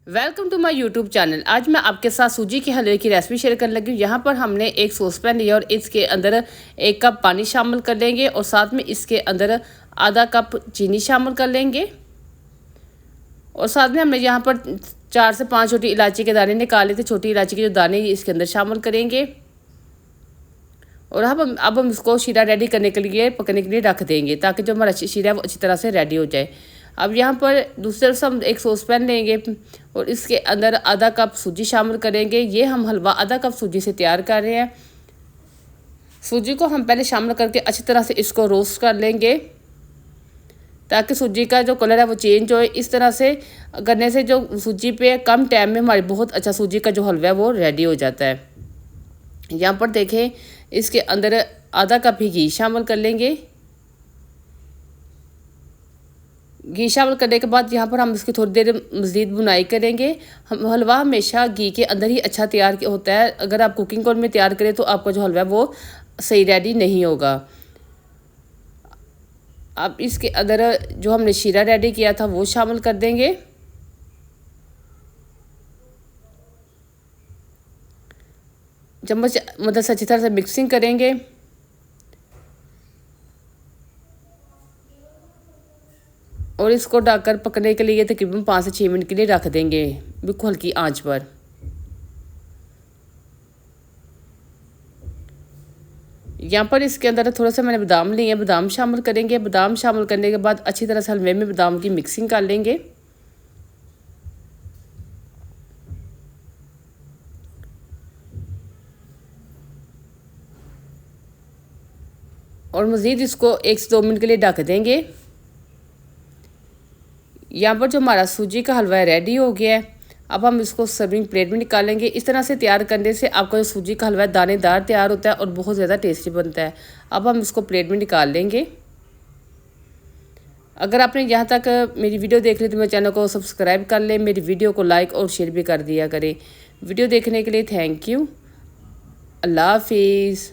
Welcome to my YouTube channel. आज मैं आपके साथ सूजी के हलवे की रेसिपी शेयर करने लगी हूँ। यहाँ पर हमने एक सॉस पैन लिया और इसके अंदर 1 कप पानी शामिल कर लेंगे और साथ में इसके अंदर आधा कप चीनी शामिल कर लेंगे। और साथ में हमने यहाँ पर 4 से 5 छोटी इलायची के दाने निकाले थे। छोटी इलायची के जो दाने इसके अंदर शामिल करेंगे और अब हम इसको शीरा रेडी करने के लिए पकने के लिए रख देंगे ताकि जो हमारा शीरा है वो अच्छी तरह से रेडी हो जाए। अब यहाँ पर दूसरी तरफ हम एक सॉस पैन लेंगे और इसके अंदर आधा कप सूजी शामिल करेंगे। ये हम हलवा आधा कप सूजी से तैयार कर रहे हैं। सूजी को हम पहले शामिल करके अच्छी तरह से इसको रोस्ट कर लेंगे ताकि सूजी का जो कलर है वो चेंज हो। इस तरह से करने से जो सूजी पे कम टाइम में हमारी बहुत अच्छा सूजी का जो हलवा है वो रेडी हो जाता है। यहाँ पर देखें, इसके अंदर आधा कप ही घी शामिल कर लेंगे। घी शामिल करने के बाद यहाँ पर हम इसकी थोड़ी देर मज़ीद बुनाई करेंगे। हम हलवा हमेशा घी के अंदर ही अच्छा तैयार होता है। अगर आप कुकिंग ऑयल में तैयार करें तो आपका जो हलवा है वो सही रेडी नहीं होगा। अब इसके अंदर जो हमने शीरा रेडी किया था वो शामिल कर देंगे। चम्मच मदद से अच्छी तरह से मिक्सिंग करेंगे और इसको ढककर पकने के लिए तकरीबन 5 से 6 मिनट के लिए रख देंगे बिल्कुल हल्की आंच पर। यहाँ पर इसके अंदर थोड़ा सा मैंने बादाम लिए हैं, बादाम शामिल करेंगे। बादाम शामिल करने के बाद अच्छी तरह से हलवे में बादाम की मिक्सिंग कर लेंगे और मज़ीद इसको 1 से 2 मिनट के लिए ढक देंगे। यहाँ पर जो हमारा सूजी का हलवा रेडी हो गया है। अब हम इसको सर्विंग प्लेट में निकालेंगे। इस तरह से तैयार करने से आपका जो सूजी का हलवा दानेदार तैयार होता है और बहुत ज़्यादा टेस्टी बनता है। अब हम इसको प्लेट में निकाल लेंगे। अगर आपने यहाँ तक मेरी वीडियो देख ली तो मेरे चैनल को सब्सक्राइब कर लें, मेरी वीडियो को लाइक और शेयर भी कर दिया करें। वीडियो देखने के लिए थैंक यू। अल्लाह हाफिज़।